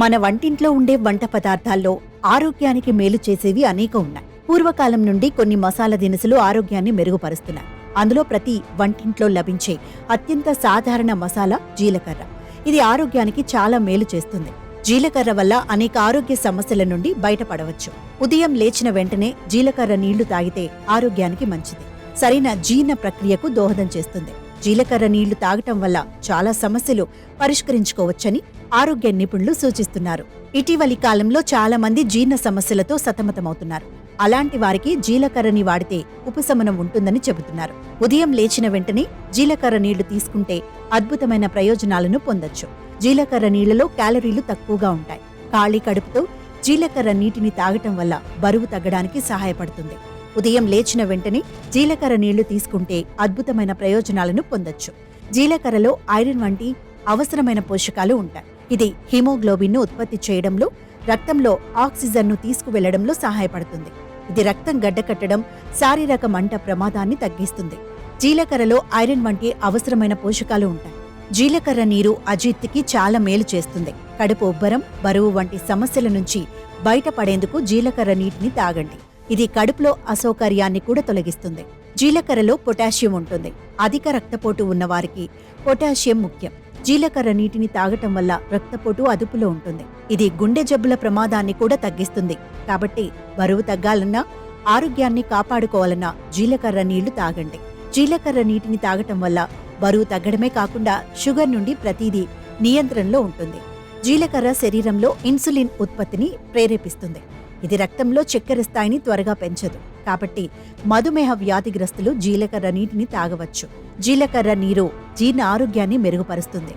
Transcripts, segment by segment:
మన వంటింట్లో ఉండే వంట పదార్థాల్లో ఆరోగ్యానికి మేలు చేసేవి అనేక ఉన్నాయి. పూర్వకాలం నుండి కొన్ని మసాలా దినుసులు ఆరోగ్యాన్ని మెరుగుపరుస్తున్నాయి. అందులో ప్రతి వంటింట్లో లభించే అత్యంత సాధారణ మసాలా జీలకర్ర. ఇది ఆరోగ్యానికి చాలా మేలు చేస్తుంది. జీలకర్ర వల్ల అనేక ఆరోగ్య సమస్యల నుండి బయటపడవచ్చు. ఉదయం లేచిన వెంటనే జీలకర్ర నీళ్లు తాగితే ఆరోగ్యానికి మంచిది. సరైన జీర్ణ ప్రక్రియకు దోహదం చేస్తుంది. జీలకర్ర నీళ్లు తాగటం వల్ల చాలా సమస్యలు పరిష్కరించుకోవచ్చని ఆరోగ్య నిపుణులు సూచిస్తున్నారు. ఇటీవలి కాలంలో చాలా మంది జీర్ణ సమస్యలతో సతమతమవుతున్నారు. అలాంటి వారికి జీలకర్రని వాడితే ఉపశమనం ఉంటుందని చెబుతున్నారు. ఉదయం లేచిన వెంటనే జీలకర్ర నీళ్లు తీసుకుంటే అద్భుతమైన ప్రయోజనాలను పొందొచ్చు. జీలకర్ర నీళ్లలో క్యాలరీలు తక్కువగా ఉంటాయి. ఖాళీ కడుపుతో జీలకర్ర నీటిని తాగటం వల్ల బరువు తగ్గడానికి సహాయపడుతుంది. ఉదయం లేచిన వెంటనే జీలకర్ర నీళ్లు తీసుకుంటే అద్భుతమైన ప్రయోజనాలను పొందొచ్చు. జీలకర్రలో ఐరన్ వంటి అవసరమైన పోషకాలు ఉంటాయి. ఇది హిమోగ్లోబిన్ను ఉత్పత్తి చేయడంలో, రక్తంలో ఆక్సిజన్ను తీసుకువెళ్లడంలో సహాయపడుతుంది. ఇది రక్తం గడ్డకట్టడం, శారీరక మంట ప్రమాదాన్ని తగ్గిస్తుంది. జీలకర్రలో ఐరన్ వంటి అవసరమైన పోషకాలు ఉంటాయి. జీలకర్ర నీరు అజీర్తికి చాలా మేలు చేస్తుంది. కడుపు ఉబ్బరం, బరువు వంటి సమస్యల నుంచి బయటపడేందుకు జీలకర్ర నీటిని తాగండి. ఇది కడుపులో అసౌకర్యాన్ని కూడా తొలగిస్తుంది. జీలకర్రలో పొటాషియం ఉంటుంది. అధిక రక్తపోటు ఉన్నవారికి పొటాషియం ముఖ్యం. జీలకర్ర నీటిని తాగటం వల్ల రక్తపోటు అదుపులో ఉంటుంది. ఇది గుండె జబ్బుల ప్రమాదాన్ని కూడా తగ్గిస్తుంది. కాబట్టి బరువు తగ్గాలన్నా, ఆరోగ్యాన్ని కాపాడుకోవాలన్నా జీలకర్ర నీళ్లు తాగండి. జీలకర్ర నీటిని తాగటం వల్ల బరువు తగ్గడమే కాకుండా షుగర్ నుండి ప్రతిదీ నియంత్రణలో ఉంటుంది. జీలకర్ర శరీరంలో ఇన్సులిన్ ఉత్పత్తిని ప్రేరేపిస్తుంది. ఇది రక్తంలో చక్కెర స్థాయిని త్వరగా పెంచదు. కాబట్టి మధుమేహ వ్యాధిగ్రస్తులు జీలకర్ర నీటిని తాగవచ్చు. జీలకర్ర నీరు జీర్ణ ఆరోగ్యాన్ని మెరుగుపరుస్తుంది.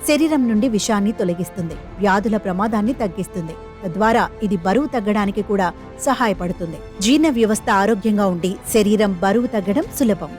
శరీరం నుండి విషాన్ని తొలగిస్తుంది. వ్యాధుల ప్రమాదాన్ని తగ్గిస్తుంది. తద్వారా ఇది బరువు తగ్గడానికి కూడా సహాయపడుతుంది. జీర్ణ వ్యవస్థ ఆరోగ్యంగా ఉండి శరీరం బరువు తగ్గడం సులభం.